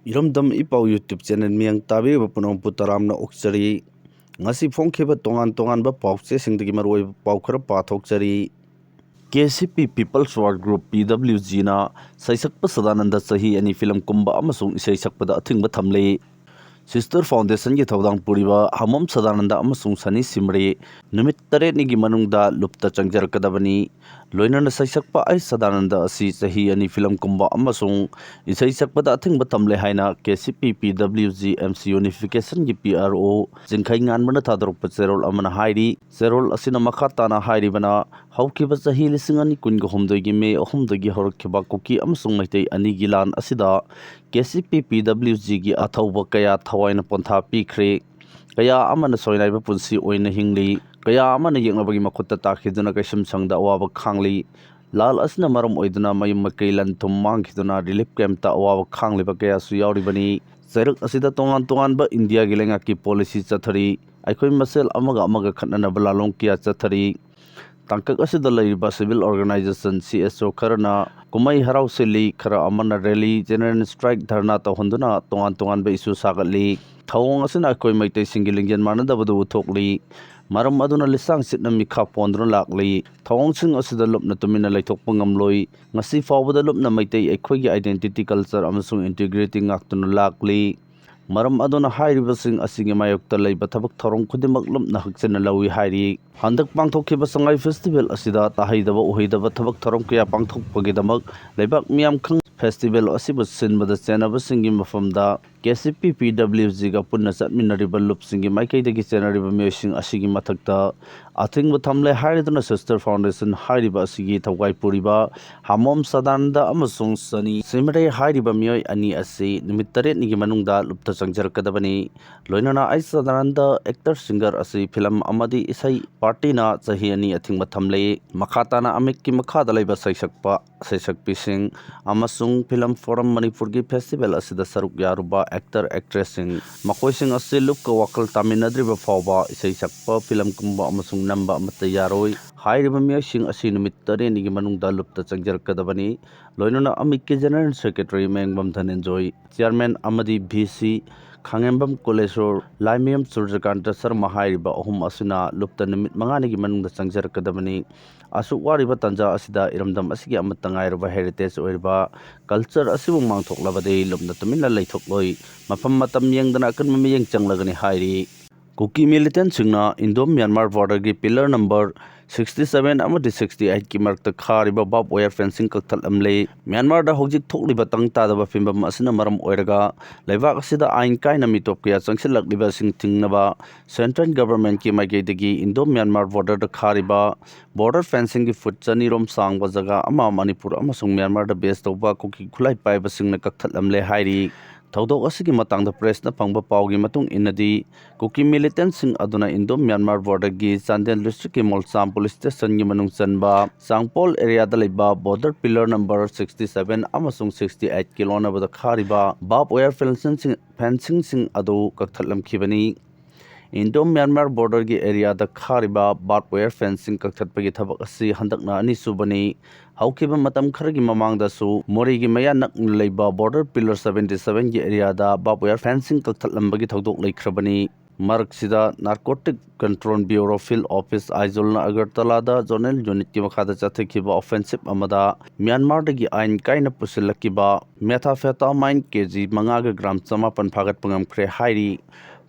Iramdam ipau YouTube channel miyang tabi punong putaramna okchari ngasi phongkheba tongan ba pauche singdagi maroi pau khara pathokchari KCP People's War Group PWG na Esei Sakpa Sadananda Chahi ani film Kumba amasung Esei Sakpada athingba thamle Sister Foundation ki thodang puriba hamom Sadananda amasung Sani Simre numit 8 nigi manungda lupta changjarakadabani loinana Esei Sakpa ai Sadananda asi chahi ani film Kumba amasung Esei Sakpada athingba thamle haina KCP PWG MC Unification ki PRO jingkhai nganmana thadorok cherol amana hairi cherol asina makhatana hairibana haukiba chahi lisingani kunga homdoigi me homdoigi horokhiba Kuki amasung maitei ani gilan asida KCP PWG gi athauba kaya thawaina pontha pikre kaya amana soinaiba punsi oina hingli kaya amana yengnabagi makhutta takhiduna kaisam sangda awaba khangli lal asna maram oiduna mayum makailan thum mangkhiduna relief camp ta awaba khangliba kaya su yauribani zairuk asida tongan ba India gilenga ki policy chathari aikhoi masel amaga khatnana balalong kia chathari tangkak asida laiba civil organization CSO kharana kumai harau seli khara amana rally general strike dharna ta honduna tongan ba isu sagatli thawong asina koi maitai singilingjan manada badu uthokli maram aduna lisang sitna mikha pondrun lakli thawong sing asida lopna tumina laithokpa ngamloi ngasi fawbada lopna maitai aikhoi gi identity culture amasung integrity ngaktunu lakli maram aduna hairibasing asingi mayokta leiba thabak thorong khudimak lopna hakchena lawi hairi handak pangthokhiba sangai festival asida tahaidaba uhaidaba thabak thorong kya pangthokpagi damak leibak miyam khang festival asibu sinbada chenaba singi mafamda KCP PWG ga punna chatminariba lupsingi maikaidagi chenariba miyosing asigi mathakta athingba thamle hairiduna Sister Foundation hairiba asigi thawai puriba hamom Sadananda amasung Sani Simre hairiba miyoi ani asi numit 8 nigi manungda lupta changjarakadabani loinana ai Sadananda actor singer asi film amadi isai party na chahi ani athingba thamle makhatana amikki makhada laiba Esei Sakpi sing amasung film forum Manipur gi festival asida saruk yaruba actor actress sing makoi sing asi lupka wakal taminadriba fawba Esei Sakpa film Kumba amasung namba amata yaroi hairiba miyasing asi numit 8 nigi manungda lupta changjarakadabani loinana amikki general secretary mengbam dhanenjoy chairman amadi VC Khangembam Kolesor Laimiyam Surjakanta Sarma hairiba ahum asina lupta numit 5 nigi manungda changjarakadabani asuk wariba tanja asida iramdam asigi amatangairba heritage oirba culture asibu mangthoklabade lupna tumina leithokloi mafam matam yengdana kan mamiyeng changlagani hairi Kuki Militants singna Indo Myanmar border gi pillar number 67 amadi 68 ki markta khariba bab wire fencing KAKTHATLAMLE Myanmar da hojik thokliba tangta da fimbam asina maram oiraga leibak asida ain kaina mitop kya changsilakliba sing thingnaba central government ki maigedagi Indo Myanmar border da khariba border fencing gi foot chani rom sangba jaga ama Manipur amasung Myanmar da base toba Kuki khulai paiba singna KAKTHATLAMLE hairi Thaudok asigi matangda press na pangba paugi matung inadi Kuki Militants sing aduna Indo Myanmar border gi Chandel district ki Molsam police station gi manung chanba Sangpol area da leiba border pillar number 67 amasung 68 kilona bada khariba bab wire fencing sing adu KAKTHATLAM khibani Indo Myanmar border gi area da khariba barbed wire fencing kaktatpagi thabak asi handakna ani subani haukiba matam kharagi mamangda su mori gi maya nak leiba border pillar 77 gi area da barbed wire fencing kaktatlambagi thodok leikrabani Marksida Narcotic Control Bureau Field Office Aizolna Agartala da Zonal Unit ki makhada chathikiba offensive amada Myanmar dagi ain kaina pusilakiba methamphetamine kg 5 gram chamapan phagat pangam khre hairi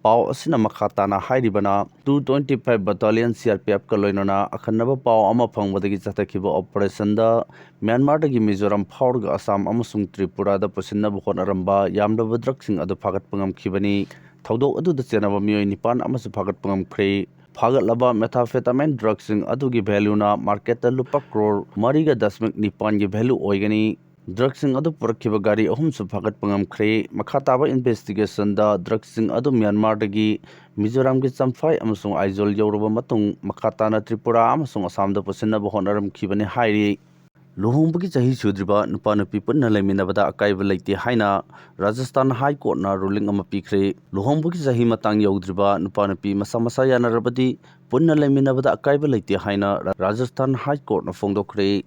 Pau asina makhatana hairibana 225 battalion CRPF kaloinona akhanaba pau ama phangwadagi chatakhiba operation da Myanmar dagi Mizoram phawrga Assam amasung Tripura da pusinna bukhon aramba yamdaba drug sing adu phagat pangam khibani thaudok adu da chenaba miyoi nipan amasu phagat pangam khre phagat laba methamphetamine drugs sing adu gi value na market ta lupa crore mariga dasmik nipan gi value oigani Drugs sing adu purakhiba gari ahum su phagat pangam khre makhataba investigation da drugs sing adu Myanmar dagi Mizoram gi champhai amasung Aizol yauruba matung makhatana Tripura amasung Assam da pusinna bohonaram khibani hairi Luhongbagi chahi SUDRIBA NUPA NUPI PUNNA LEIMINNBA AKAIBA LEITE haina Rajasthan High Court na ruling ama pikre Luhongbagi chahi matang yaudriba NUPA NUPI masa yanarabadi PUNNA LEIMINNBA AKAIBA LEITE haina Rajasthan High Court na phongdokre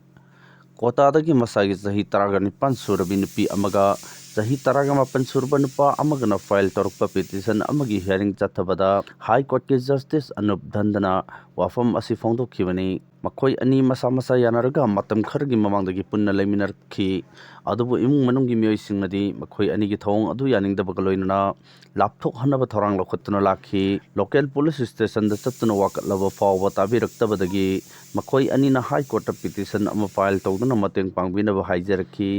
Kota dagi masagi chahi 19 surabi nupi amaga Chahi taraga mapan surba nupa amagana file torukpa petition amagi hearing chathabada High Court ki Justice Anup Dhandana wafam asi phongdokhibani makhoi ani masa masa yanaraga matam khargi mamangdagi punna leiminarkhi adubu imung manunggi mioisingnadi makhoi ani gi thong adu yaningdaba loinana lapthok hanaba thorang lokhatuna lakhi local police station da chatuna wakatlaba fawba tabiraktabadagi makhoi ani na High Court petition ama file tawduna mateng pangbinaba haijarakhi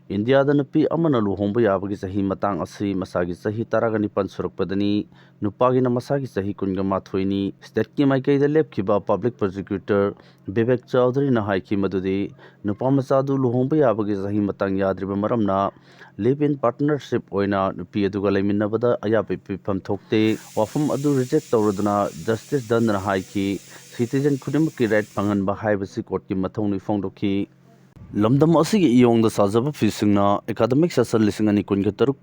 India da nupi amana luhongba yabagi chahi matang asi masagi chahi taraga nipan surakpadani nupagi na masagi chahi kunga mathoini state ki maikai da lepkhiba public prosecutor Vivek Chowdhury na haiki madudi nupa machadu luhongba yabagi chahi matang yadriba maramna live in partnership oina nupi aduga leiminabada ayapi pifam thokte wafam adu reject tawraduna justice Dhandana haiki citizen khudimaki right panganba haibasi court ki mathongni phongdokhi Lamdam asigi iyongda sajaba fisingna academic session lising ani kungataruk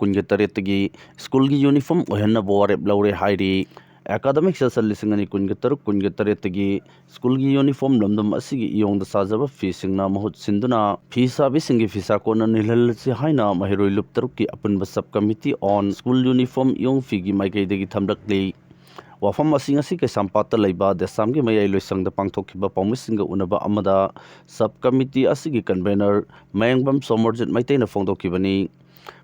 school gi uniform ohenna bowarep laure hairi academic session lising ani kungataruk school gi uniform lamdam asigi iyongda sajaba fisingna mahut sinduna fisa bisingi fisa kona nilhalsi haina mahiroi luptaruk ki apunba subcommittee on school uniform yong figi maikaidagi thamrakli Wafam asing-asing kay sampata layba desamgi mayay loisang da pangtokhiba paumisinga unaba amada subcommittee asigi convener Mayangbam Somerjet Maitay na phongdokhibani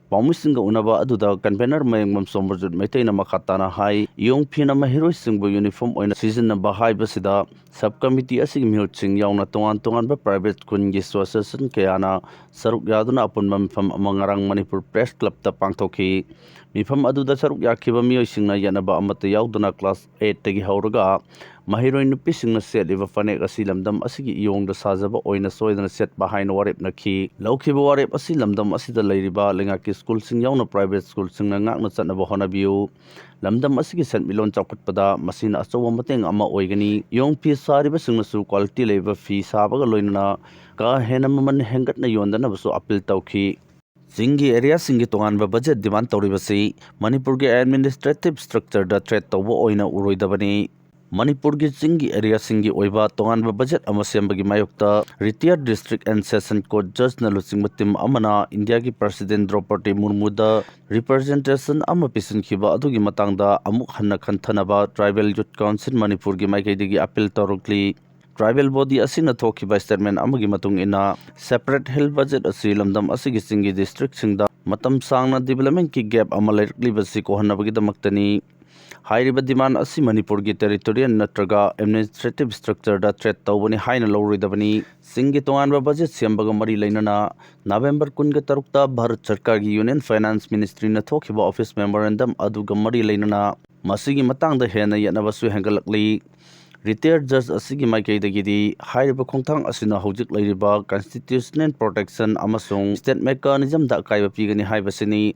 paumisinga unaba aduda convener Mayangbam Somerjet Maitay na makhatana hai iyong phina mahiroi singbo uniform oina season na bahai basida subcommittee asigi mihutsing yauna tongan ba private kungi association kayana saruk yaduna apunma mifam amangarang Manipur Press Club ta pangtokhi Mifam aduda saruk yakhiba mioisingna yanaba amata yauduna class 8 tagi hauraga mahiroi nupisingna setliba fanek asi lamdam asigi iyongda sajaba oina soidana set bahaina warep nakhi laukhiba warep asi lamdam asida leiriba lengaki school sing yauna private school singna ngakna chatnaba honabiu lamdam asigi senmilon chawkhatpada masina achawa mateng ama oigani yong fi sariba singnasu quality leiba fi sabaga loinana ka hena maman hengatna yondana basu appeal tawkhi Singi area singi tongan ba budget demand tawribasi Manipur ge administrative structure da threat tawba oina uroidabani Manipur ge singi area singi oiba tongan ba budget ama sembagi mayokta retired district and session court judge na lusing matim amana India gi president Draupadi Murmu da representation ama pisin khiba adugi matangda amuk hanna khanthanaba tribal youth council Manipur gi maikaidagi appeal tawrukli Tribal body asina thokiba statement amagi matung ina separate health budget asi lamdam asigi singi district singda matam sangna development ki gap ama lerkli basi ko hanabagi damaktani hairiba demand asi Manipur gi territorial natraga administrative structure da threat tawbani haina lowridabani singi tongan ba budget sembaga mari leinana November 13 ta Bharat Sarkar gi Union Finance Ministry na thokiba office memorandum aduga mari leinana masigi matangda hena yanabasu hengalakli Retired Judge asigi maikaidagidi hairiba khongthang asina hojik leiriba constitutional protection amasung state mechanism da akaiba pigani haibasini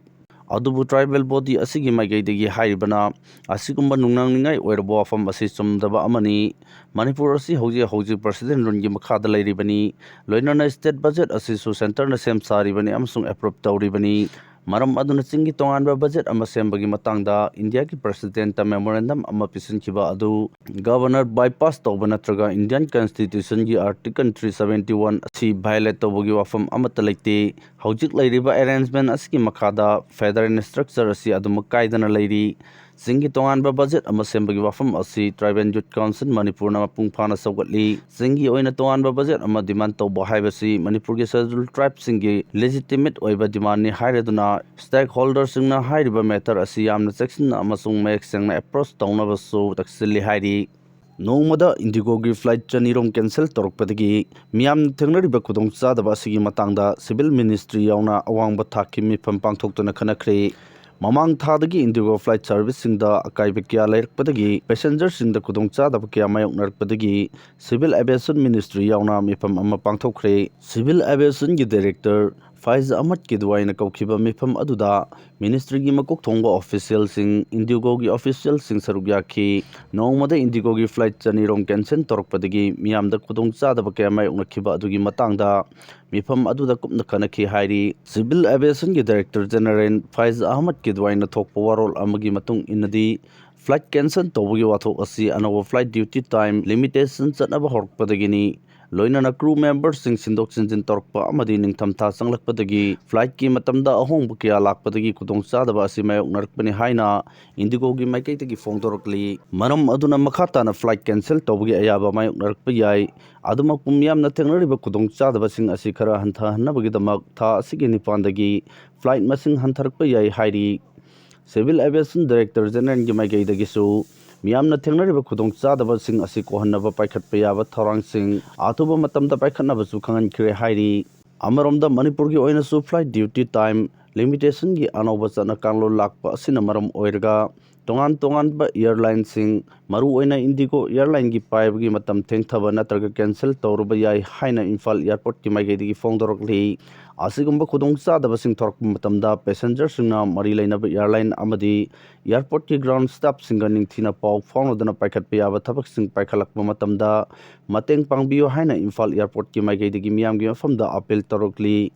adubu tribal body asigi maikaidagi hairibana asigumba nungnangningai oirbo afam asi chumdaba amani Manipur asi hojik president rungi makhada leiribani loinana state budget asi su center na sem saribani amasung approve tawribani Maram aduna singi tonganba budget ama sembagi matangda India ki president ta memorandum ama pisinkiba adu governor bypass tawba natraga Indian constitution gi article 371 asi violate tawbagi wafam amata leite hojik leiriba arrangement asiki makhada federal structure asi aduma kaidana leiri singi tonganba budget ama sembagi wafam asi tribal youth council Manipur na pungphana sawgatli singi oina tonganba budget ama demand tawba haibasi Manipur gi scheduled tribe singi legitimate oiba demand ni haireduna stakeholders singna hairiba matter asi yamna section amasung mek sengna approach tawnabasu taksilli hairi Nongmada Indigo gi flight chanirom cancel torokpadagi miyam thengnariba khudongchadaba asigi matangda civil ministry yauna awangba thakki mifam pangthoktuna khanakre Mamang thadagi Indigo flight service singda akaiba kya lairkpadagi passengers singda khudongchadaba kya mayoknarkpadagi civil aviation ministry yauna mifam ama pangthokre civil aviation gi director Faiz Ahmad ki duwaina kaukiba mifam aduda ministry gi makok thongba official sing Indigo gi official sing sarugya ki nongmada Indigo gi flight chanirom cancel torokpadagi miyamda khudongchadaba kya mayoknakiba adugi matangda mifam aduda kupna khanaki hairi civil aviation gi director general Faiz Ahmad ki duwaina thokpa warol amagi matung inadi flight cancel tawbagi wathok asi anawa flight duty time limitation chatnaba horkpadagini loinana crew members sing sindok sinjin torkpa amadi ningthamtha changlakpadagi flight ki matamda ahongba kya lakpadagi khudongchadaba asi mayoknarkpani haina Indigo gi maikaitagi phongdorokli maram aduna makhatana flight cancel tawbagi ayaba mayoknarkpa yai aduma pumyamna thengnariba khudongchadaba sing asi khara hanthanabagi damak tha asigi nipandagi flight masing hantharkpa yai hairi Civil Aviation Director General gi maikaitagi su Miyamna thengnariba khudongchadaba sing asi kohannaba paikhatpa yaba thorang-sing atuba matamda paikhatnaba su khangankhre hairi amaromda Manipur gi oina su flight duty time limitation gi anoba chana kanglo lakpa asina maram oiraga tongan ba airline sing maru oina Indigo airline gi paibagi matam thengthaba natraga cancel tawruba yai haina Imphal airport ki maigedi phongdorokli asigumba khudongchadaba sing thorkpa matamda passenger singna mari leinaba airline amadi airport ki ground staff singa ningthina pau faunodana paikhatpa yaba thabak sing paikhalakpa matamda mateng pangbiyo haina Imphal airport ki maigedi miyam gi mafamda appeal torokli